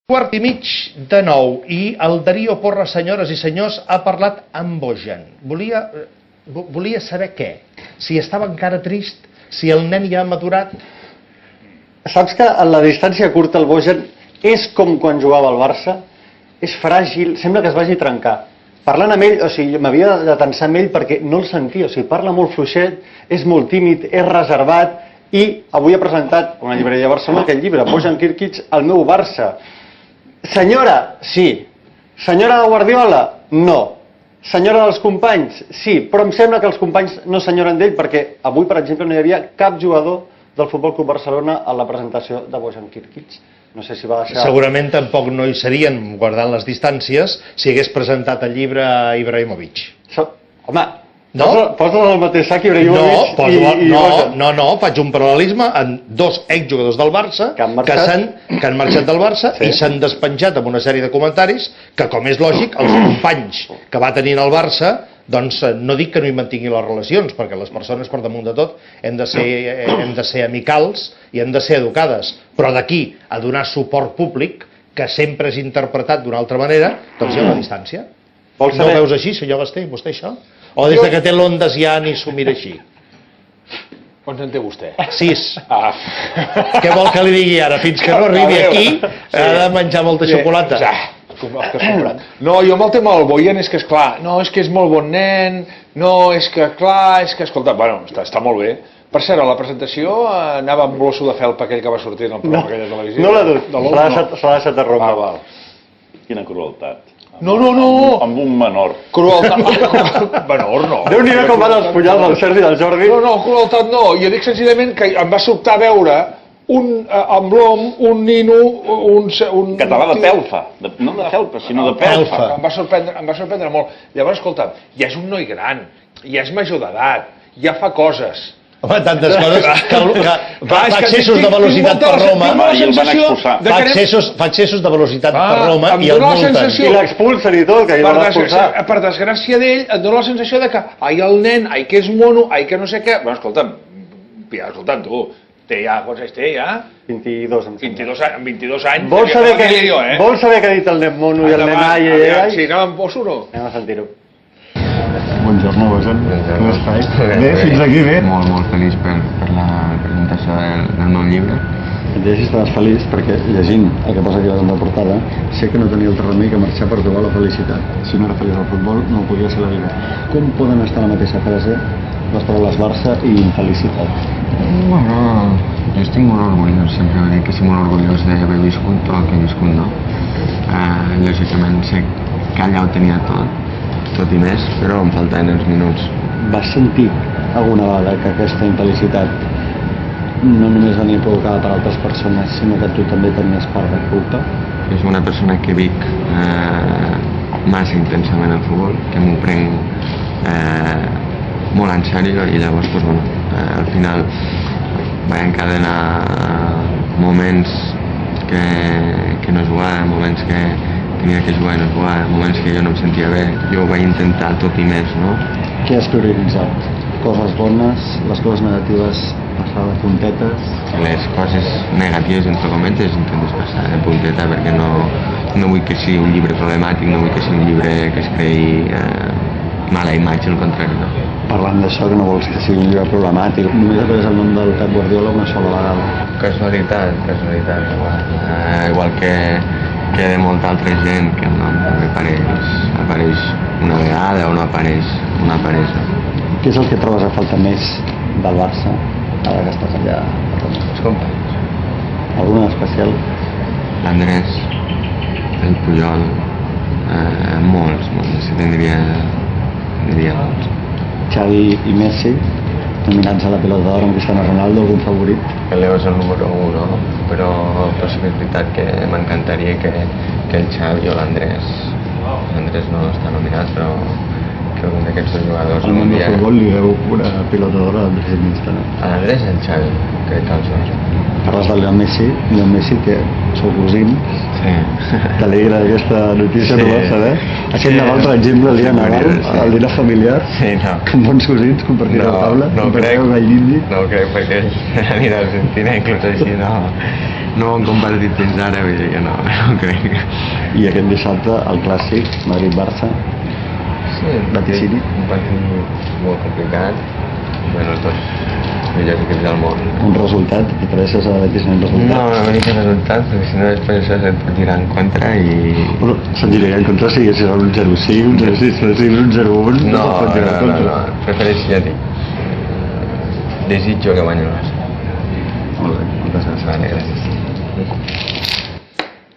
Quart i mig de 9 i el Darío Porra, senyores i senyors, ha parlat amb Bojan. Volia saber què? Si estava encara trist, si el nen ja ha madurat. Saps que a la distància curta el Bojan és com quan jugava al Barça? És fràgil, sembla que es vagi a trencar. Parlant amb ell, o sigui, m'havia de tensar amb ell perquè no el sentia, o sigui, parla molt fluixet, és molt tímid, és reservat i avui ha presentat a una llibreria de Barcelona aquest llibre, Bojan Kirkic, el meu Barça. Senyora, sí. Senyora de Guardiola, no. Senyora dels companys, sí, però em sembla que els companys no s'enyoren d'ell perquè avui, per exemple, no hi havia cap jugador del Futbol Club Barcelona a la presentació de Bojan Kirkic. No sé si va deixar... Segurament tampoc no hi serien, guardant les distàncies, si hagués presentat el llibre a Ibrahimovic. Home, no? Poses el mateix sac Ibrahimovic i Bojan. No, faig un paral·lelisme amb dos exjugadors del Barça que han marxat del Barça i s'han despenjat amb una sèrie de comentaris que, com és lògic, els companys que va tenir el Barça, doncs no dic que no hi mantinguin les relacions, perquè les persones per damunt de tot hem de ser amicals i hem de ser educades, però d'aquí a donar suport públic, que sempre és interpretat d'una altra manera, doncs hi ha una distància. No ho veus així, senyor Basté, vostè això? O des que té l'Ondes ja ni s'ho mira així? Quants en té vostè? 6. Què vol que li digui ara? Fins que no arribi aquí ha de menjar molta xocolata. No, jo amb el tema del Bojan és que, esclar, no, és que és molt bon nen, no, és que, clar, és que, escolta, bueno, està molt bé. Per cert, a la presentació anava amb l'osso de felpa aquell que va sortir en el programa aquell de televisió. No l'ha dut, s'ha deixat a Roma. Val. Quina crueltat. No. Amb un menor. Crueltat. Menor no. Déu-n'hi-do com van els punyals del Sergi i del Jordi. No, crueltat no. Jo dic senzillament que em va sobtar veure amb l'hom, un nino, un... Català de pelfa. No de felpa, sinó de pelfa. Em va sorprendre molt. Llavors, escolta, ja és un noi gran, ja és major d'edat, ja fa coses. Home, tantes coses que fa accessos de velocitat per Roma i el van expulsar. Fa accessos de velocitat per Roma i el multen. I l'expulsen i tot, que hi van expulsar. Per desgràcia d'ell, et dona la sensació de que ai, el nen, ai, que és mono, ai, que no sé què... Bueno, escolta'm, tu, té ja, quants anys té ja? 22, em sembla. Amb 22 anys... Vols saber què ha dit el nen mono i el nen ai? Sí, anem amb poso o no? Anem a sentir-ho. Buongiorno, Bojan. Com estàs? Bé, fins aquí bé. Molt feliç per la presentació del meu llibre. Et llegis, estaràs feliç perquè llegint el que posa aquí davant de la portada sé que no tenia altre remei que marxar per trobar la felicitat. Si no era feliç al futbol, no ho podia ser la vida. Com poden estar a la mateixa frase les paraules Barça i infelicitat? Bueno, jo estic molt orgullós, sempre dic que estic molt orgullós d'haver viscut tot el que he viscut, no? Lògicament sé que allà ho tenia tot i més, però em faltaven els minuts. Vas sentir alguna vegada que aquesta infelicitat no només venia provocada per altres persones, sinó que tu també tenies part de culpa? És una persona que vic massa intensament el futbol, que m'ho prenc molt en sèrio i llavors, pues, bueno, al final vaig encadenar moments que no jugava, moments que tenia que jugar i no jugava, moments que jo no em sentia bé, jo ho vaig intentar tot i més, no? Què has prioritzat? Coses bones, les coses negatives, passar de puntetes? Les coses negatives, entre cometes, intentes passar de punteta perquè no vull que sigui un llibre problemàtic, no vull que sigui un llibre que es creï mala imatge, al contrari, no. Parlant d'això, que no vols que sigui un llibre problemàtic, només apareix el nom del Pep Guardiola una sola vegada. Casualitat, igual que de molta altra gent que el nom també apareix una vegada o no apareix. Què és el que trobes a falta més del Barça ara que estàs allà? Els companys. Algun en especial? L'Andrés, el Puyol, molts, diria molts. Xavi i Messi, nominats a la Pilota d'Or amb Cristiano Ronaldo, algun favorit? El Leo és el número 1, però és veritat que m'encantaria que el Xavi o l'Andrés no està nominat, però que algun d'aquests dos jugadors... Al món del futbol li deu una Pilota d'Or a l'Andrés Iniesta, no? A l'Andrés i el Xavi, crec que els dos. Parles del Leo Messi, que sou cosins. Sí. t'alegra aquesta notícia, no vas saber? Aquest Nadal, per exemple, el dia de Nadal, el dinar familiar, amb bons cosins, compartir la taula, compartir el gall indi. No ho crec, perquè ell anirà a Argentina, inclús així no ho han compartit fins ara, vull dir que no ho crec. I aquest dissabte, el clàssic, Madrid-Barça, vaticini. Un partit molt complicat, bueno, els dos millors equips del món. Un resultat, t'atreveixes a vaticiniar un resultat? No dic el resultat, perquè si no després això se't pot tirar en contra i... Però se'n diria en contra si serà un 0-5, un 0-6, un 0-1... No, prefereixo, ja dic, desitjo que guanyi el Barça. Molt bé, moltes gràcies. Vale, gràcies.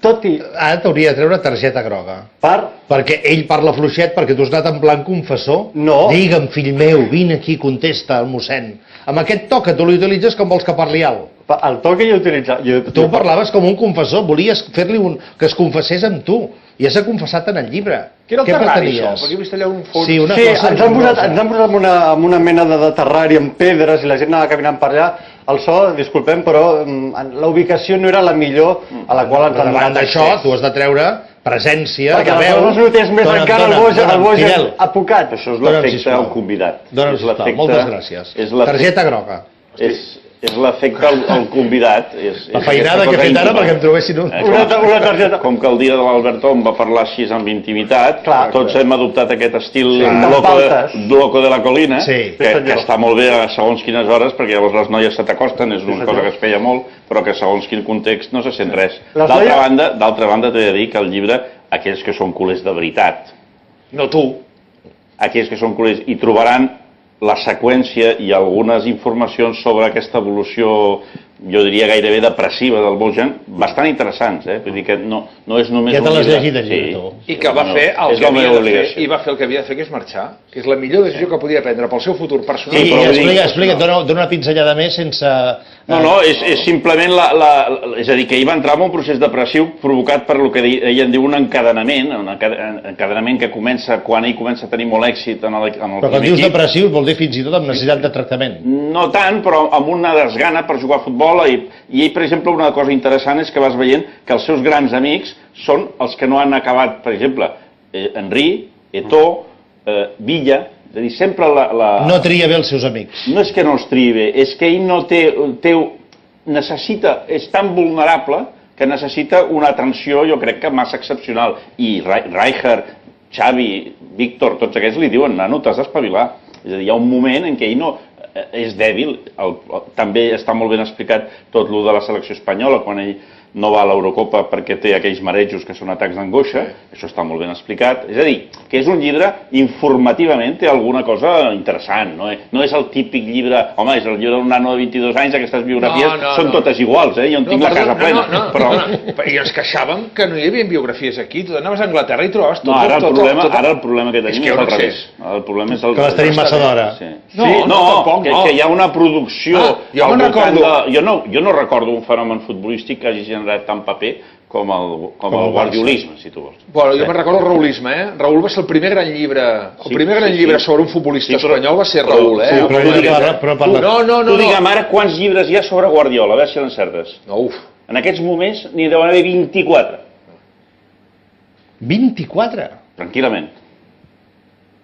Tot i... Ara t'hauria de treure targeta groga. Perquè ell parla fluixet, perquè tu has anat en plan confessor. No. Digue'm, fill meu, vine aquí, contesta el mossèn. Amb aquest to que tu l'utilitzes com vols que parli alt. El to que jo utilitzava... Tu parlaves com un confessor, volies fer-li que es confessés amb tu. Ja s'ha confessat en el llibre. Què era el terrari, pretenies? això? Perquè he vist allà un fons... Sí, Sí, ens han posat amb una mena de terrari amb pedres i la gent anava caminant per allà. El so, disculpem, però la ubicació no era la millor a la qual ens han davant donat d'això, accés. tu has de treure presència, Perquè de veu... aleshores notés més encara el Bojan apocat. Això és l'efecte del convidat. Dona'm, sisplau, moltes gràcies. Targeta groga. És l'efecte al convidat. La feinada que he fet ara perquè em trobessin una targeta. Com que el dia de l'Alberto em va parlar així amb intimitat, tots hem adoptat aquest estil loco de la colina, que està molt bé a segons quines hores, perquè llavors les noies se t'acosten, és una cosa que es feia molt, però que segons quin context no se sent res. D'altra banda, t'he de dir que el llibre, aquells que són culers de veritat, no tu, aquells que són culers, hi trobaran la seqüència i algunes informacions sobre aquesta evolució, jo diria gairebé depressiva del Bojan, bastant interessants, vull dir que no és només ja te l'has llegit, i que va fer el que havia de fer, i va fer el que havia de fer, que és marxar, que és la millor decisió que podia prendre pel seu futur personal. Sí, explica, dona una pinzellada més sense... No, és simplement és a dir, que ell va entrar en un procés depressiu provocat per el que ell en diu un encadenament que comença quan ell comença a tenir molt èxit en el Però quan dius depressiu vol dir fins i tot amb necessitat de tractament. No tant, però amb una desgana per jugar a futbol i ell, per exemple, una cosa interessant és que vas veient que els seus grans amics són els que no han acabat, per exemple, Henry, Eto'o, Villa. És a dir, sempre no tria bé els seus amics. No és que no els tria bé, és que ell no necessita, és tan vulnerable que necessita una atenció, jo crec que massa excepcional. I Rijkaard, Xavi, Víctor, tots aquests li diuen, nano, t'has d'espavilar. És a dir, hi ha un moment en què ell no és dèbil. També està molt ben explicat tot el de la selecció espanyola, quan ell no va a l'Eurocopa perquè té aquells marejos que són atacs d'angoixa, això està molt ben explicat. És a dir, que és un llibre, informativament, té alguna cosa interessant, no és el típic llibre, home, és el llibre d'un nano de 22 anys, aquestes biografies són totes iguals, jo en tinc la casa plena. I ens queixàvem que no hi havia biografies aquí, tu anaves a Anglaterra i trobaves tot. No, ara el problema que tenim és al revés. El problema és el que les tenim massa d'hora. No, que hi ha una producció... Jo no recordo un fenomen futbolístic que hagi generat tant paper com el guardiolisme, si tu vols. Bueno, jo me'n recordo el Raúlisme, Raúl va ser el primer gran llibre, sobre un futbolista espanyol va ser Raúl, Tu digue'm ara quants llibres hi ha sobre Guardiola, a veure si l'encertes. En aquests moments n'hi deuen haver 24. 24? Tranquil·lament.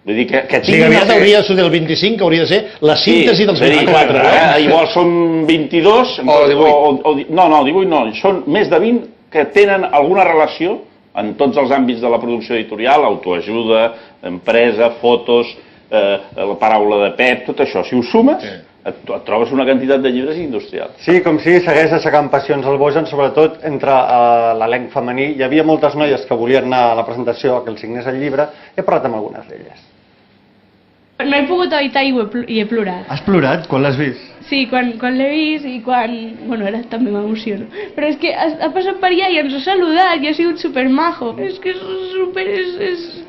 Vull dir que sí, que aviat hauria de ser el 25, que hauria de ser la síntesi dels 24. Igual són 22, o 18. No, 18 no, són més de 20 que tenen alguna relació en tots els àmbits de la producció editorial, autoajuda, empresa, fotos, la paraula de Pep, tot això. Si ho sumes, et trobes una quantitat de llibres industrials. Sí, com si segueix aixecant passions al Bojan, sobretot entre l'elenc femení. Hi havia moltes noies que volien anar a la presentació a que el signés el llibre. He parlat amb algunes d'elles. No he pogut evitar i he plorat. Has plorat quan l'has vist? Sí, quan l'he vist i quan... Bueno, ara també m'emociono. Però és que ha passat per allà i ens ha saludat i ha sigut supermajo. És que és super...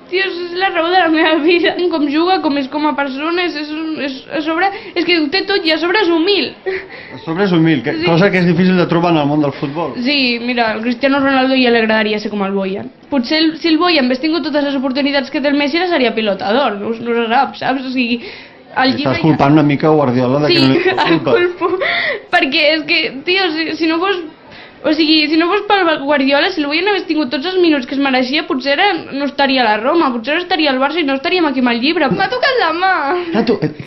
Tio, és la raó de la meva vida. Com juga, com és com a persona, a sobre... És que ho té tot i a sobre és humil. A sobre és humil, cosa que és difícil de trobar en el món del futbol. Sí, mira, al Cristiano Ronaldo ja li agradaria ser com el Bojan. Potser si el Bojan hagués tingut totes les oportunitats que té el Messi, seria pilotador, no se sap, saps? O sigui... Estàs culpant una mica Guardiola de que no li culpa. Sí, el culpo. Perquè és que, tio, si no fos O sigui, si no fos pel Guardiola, si el Bayern hagués tingut tots els minuts que es mereixia, potser no estaria a la Roma, potser estaria al Barça i no estaríem aquí amb el llibre. M'ha tocat la mà!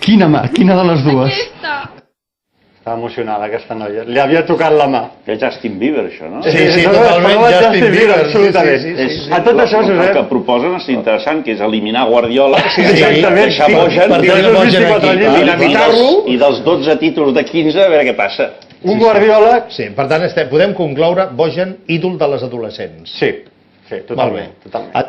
Quina mà? Quina de les dues? Aquesta! Estava emocionada, aquesta noia. Li havia tocat la mà. Que Justin Bieber, això, no? Sí, totalment, Justin Bieber. Absolutament. A tot això, El Josep... que proposen és interessant, que és eliminar Guardiola, Exactament. deixar Bojan, Per tenir el Bojan aquí, dinamitar-lo. i dels 12 títols de 15, a veure què passa. Un Guardiola... Sí, per tant, podem concloure Bojan, ídol de les adolescents. Sí, totalment. Molt bé.